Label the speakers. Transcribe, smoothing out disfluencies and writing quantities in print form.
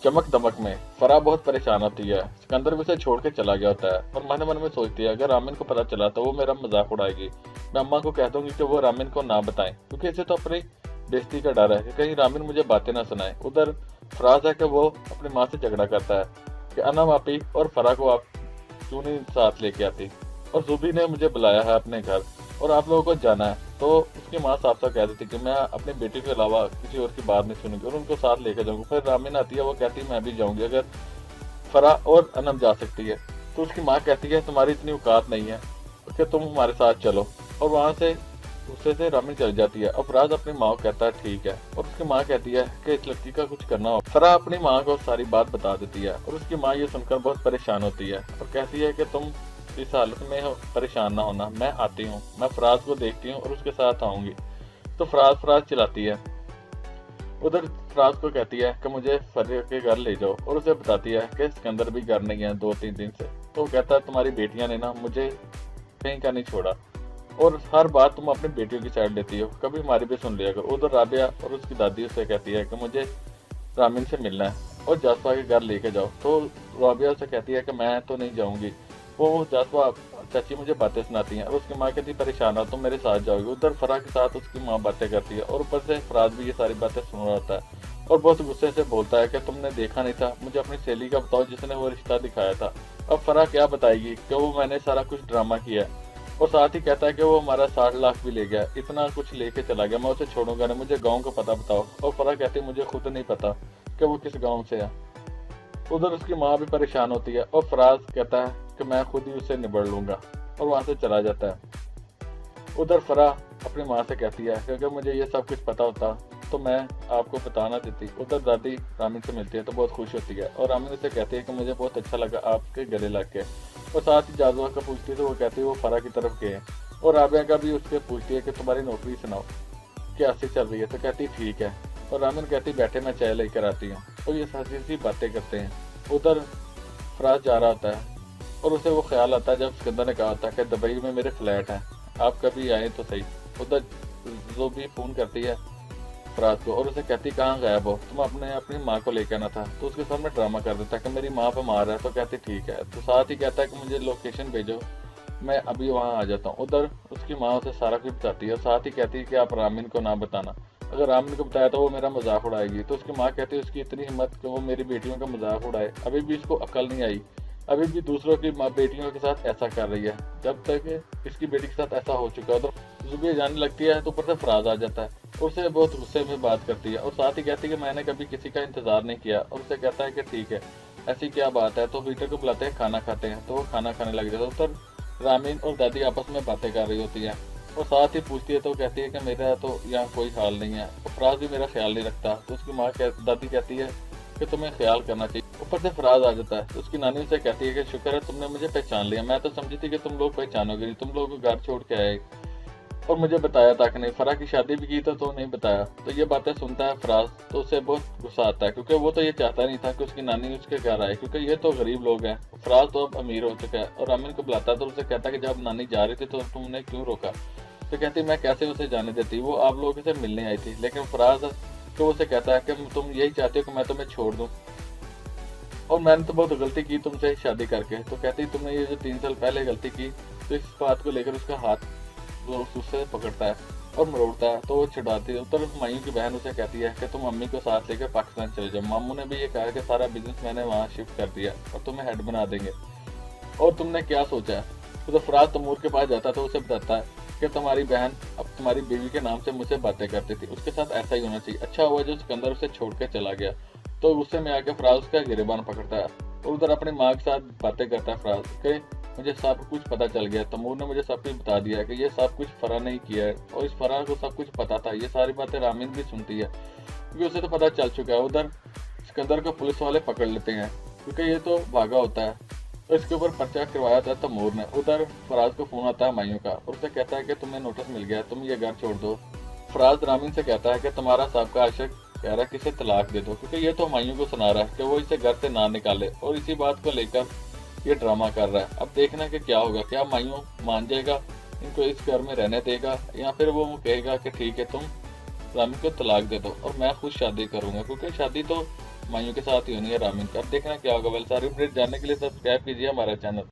Speaker 1: चमक दमक में फराह बहुत परेशान होती है। सिकंदर भी उसे छोड़ के चला गया होता है और मन मन में सोचती है अगर रामिन को पता चला तो वो मेरा मजाक उड़ाएगी। मैं अम्मा को कह दूंगी कि वो रामिन को ना बताएं क्योंकि इसे तो अपनी बेइज्जती का डर है कि कहीं रामिन मुझे बातें ना सुनाए। उधर फराज है कि वो अपनी माँ से झगड़ा करता है कि अना मापी और फराह को आप क्यों नहीं साथ लेके आती, और जुबी ने मुझे बुलाया है अपने घर और आप लोगों को जाना है। तो उसकी माँ साफ साफ कह देती कि मैं अपनी बेटी के अलावा किसी और की बात नहीं सुनूंगी और उनको साथ लेकर जाऊंगी। फिर रामिन आती है, वो कहती है मैं भी जाऊंगी अगर फराह और अनम जा सकती है। तो उसकी माँ कहती है तुम्हारी इतनी औकात नहीं है कि तुम हमारे साथ चलो, और वहां से गुस्से से रामिन चल जाती है। अब फराज अपनी माँ को कहता है ठीक है, और उसकी माँ कहती है कि इस लड़की का कुछ करना हो। फराह अपनी माँ को सारी बात बता देती है और उसकी माँ ये सुनकर बहुत परेशान होती है और कहती है कि तुम इस हालत में हो, परेशान ना होना, मैं आती हूँ, मैं फराज को देखती हूँ और उसके साथ आऊंगी। तो फराज फराज चिल्लाती है। उधर फराज को कहती है कि मुझे फरिया के घर ले जाओ और उसे बताती है कि सिकंदर भी घर नहीं है 2-3 दिन से। तो वो कहता है तुम्हारी बेटियां ने ना मुझे कहीं का नहीं छोड़ा और हर बात तुम अपनी बेटियों की साइड लेती हो, कभी हमारी भी सुन लिया करो। उधर राबिया और उसकी दादी उसे कहती है कि मुझे रामिन से मिलना है और जासपा के घर लेके जाओ। तो राबिया उसे कहती है कि मैं तो नहीं जाऊंगी, वो जासपा चाची मुझे बातें सुनाती हैं। और उसकी माँ कहती परेशान हो तुम मेरे साथ जाओगी। उधर फराह के साथ उसकी माँ बातें करती है और ऊपर से फराज भी ये सारी बातें सुन रहा होता है और बहुत गुस्से से बोलता है कि तुमने देखा नहीं था, मुझे अपनी सहेली का बताओ जिसने वो रिश्ता दिखाया था। अब फराह क्या बताएगी कि वो मैंने सारा कुछ ड्रामा किया है, और साथ ही कहता है कि वो हमारा 60 लाख भी ले गया, इतना कुछ लेके चला गया, मैं उसे छोड़ूंगा नहीं, मुझे गाँव का पता बताओ। और फराह कहती है मुझे खुद नहीं पता कि वो किस गाँव से है। उधर उसकी माँ भी परेशान होती है और फराज कहता है कि मैं खुद ही उससे निबड़ लूंगा और वहां से चला जाता है। उधर फराह अपनी माँ से कहती है कि अगर मुझे ये सब कुछ पता होता तो मैं आपको बता ना देती। उधर दादी रामिन से मिलती है तो बहुत खुश होती है और रामिन उसे कहती है कि मुझे बहुत अच्छा लगा आपके गले लग के, और साथ ही जाजुआ का पूछती है तो वो कहती है वो फराह की तरफ गए हैं। और राबिया का भी उसके पूछती है कि तुम्हारी नौकरी सुनाओ कैसी चल रही है। तो कहती ठीक है, और रामिन कहती बैठे मैं चाय लेकर आती हूँ। और ये हंसी सी बातें करते हैं। उधर फराज जा रहा होता है और उसे वो ख्याल आता है जब सिकंदर ने कहा होता है कि दुबई में मेरे फ्लैट हैं, आप कभी आए तो सही। उधर जो भी फोन करती है फराज को और उसे कहती कहाँ गायब हो, तुम अपनी माँ को लेकर आना था। तो उसके सामने ड्रामा कर देता है कि मेरी माँ बीमार है। तो कहती ठीक है, तो साथ ही कहता है कि मुझे लोकेशन भेजो, मैं अभी वहाँ आ जाता हूँ। उधर उसकी माँ उसे सारा कुछ बताती है और साथ ही कहती है कि आप रामिन को ना बताना, अगर रामिन को बताया तो वो मेरा मजाक उड़ाएगी। तो उसकी माँ कहती है उसकी इतनी हिम्मत कि वो मेरी बेटियों का मजाक उड़ाए, अभी भी इसको अकल नहीं आई, अभी भी दूसरों की बेटियों के साथ ऐसा कर रही है, जब तक इसकी बेटी के साथ ऐसा हो चुका है। तो जुबी जाने लगती है तो ऊपर से फराज आ जाता है, उससे बहुत गुस्से में बात करती है और साथ ही कहती है कि मैंने कभी किसी का इंतजार नहीं किया। और उसे कहता है कि ठीक है ऐसी क्या बात है। तो वीटर को बुलाते हैं, खाना खाते हैं, तो वो खाना खाने लग जाता है। उधर रामीन और दादी आपस में बातें कर रही होती है और साथ ही पूछती है तो कहती है कि मेरा तो यहाँ कोई ख्याल नहीं है, और फराज भी मेरा ख्याल नहीं रखता। तो उसकी दादी कहती है कि तुम्हें ख्याल करना चाहिए। ऊपर से फराज आ जाता है तो उसकी नानी उसे कहती है कि शुक्र है तुमने मुझे पहचान लिया, मैं तो समझी थी कि तुम लोग पहचानोगे नहीं, तुम लोग घर छोड़ के आए और मुझे बताया था कि नहीं, फराह की शादी भी की तो नहीं बताया। तो ये बातें सुनता है फराज तो उसे बहुत गुस्सा आता है क्योंकि वो तो ये चाहता नहीं था कि उसकी नानी उसके घर आए, क्योंकि ये तो गरीब लोग हैं। फराज तो अब अमीर हो चुका है और अमीन को बुलाता है तो उसे कहता है कि जब नानी जा रही थी तो तुमने क्यों रोका। तो कहती मैं कैसे उसे जाने देती, वो आप लोगों से मिलने आई थी। लेकिन फराज तो उसे कहता है कि तुम यही चाहते हो कि मैं तुम्हें छोड़ दूं और मैंने तो बहुत गलती की तुमसे शादी करके। तो कहती तुमने ये जो 3 साल पहले गलती की, तो इस बात को लेकर उसका हाथ वो उससे पकड़ता है और मरोड़ता है तो वो छुड़ाती है। तो मायू की बहन उसे कहती है कि तुम अम्मी को साथ लेकर पाकिस्तान चले जाओ, मामू ने भी ये कहा कि सारा बिजनेस मैंने वहाँ शिफ्ट कर दिया और तुम्हें हेड बना देंगे, और तुमने क्या सोचा है। तो फराज तमूर के पास जाता तो उसे बताता है कि तुम्हारी बहन अब तुम्हारी बीवी के नाम से मुझसे बातें करती थी, उसके साथ ऐसा ही होना चाहिए, अच्छा हुआ जो सिकंदर उसे छोड़ के चला गया। तो गुस्से में आके फराज उसका गिरेबान पकड़ता है और उधर अपनी माँ के साथ बातें करता है फराज के मुझे सब कुछ पता चल गया, तमूर ने मुझे सब कुछ बता दिया कि ये सब कुछ फराह ने किया है, और इस फराह को सब कुछ पता था। ये सारी बातें रामीन भी सुनती है क्योंकि उसे तो पता चल चुका है। उधर सिकंदर को पुलिस वाले पकड़ लेते हैं क्योंकि ये तो भागा होता है, तो इसके ऊपर पर्चा करवाया था तमूर ने। उधर फराज को फोन आता है मायू का और उसे कहता है कि तुम्हें नोटिस मिल गया, तुम ये घर छोड़ दो। फराज रामीन से कहता है कि तुम्हारा सबका आशिक कह रहा है कि इसे तलाक दे दो, क्योंकि ये तो मायू को सुना रहा है कि वो इसे घर से ना निकाले, और इसी बात को लेकर ये ड्रामा कर रहा है। अब देखना कि क्या होगा, क्या मायू मान जाएगा, इनको इस घर में रहने देगा, या फिर वो कहेगा कि ठीक है तुम रामी को तलाक दे दो और मैं खुद शादी करूंगा, क्योंकि शादी तो मायूं के साथ ही होनी है रामीन का। अब देखना क्या होगा। वल सारी अपडेट जानने के लिए सब्सक्राइब कीजिए हमारा चैनल।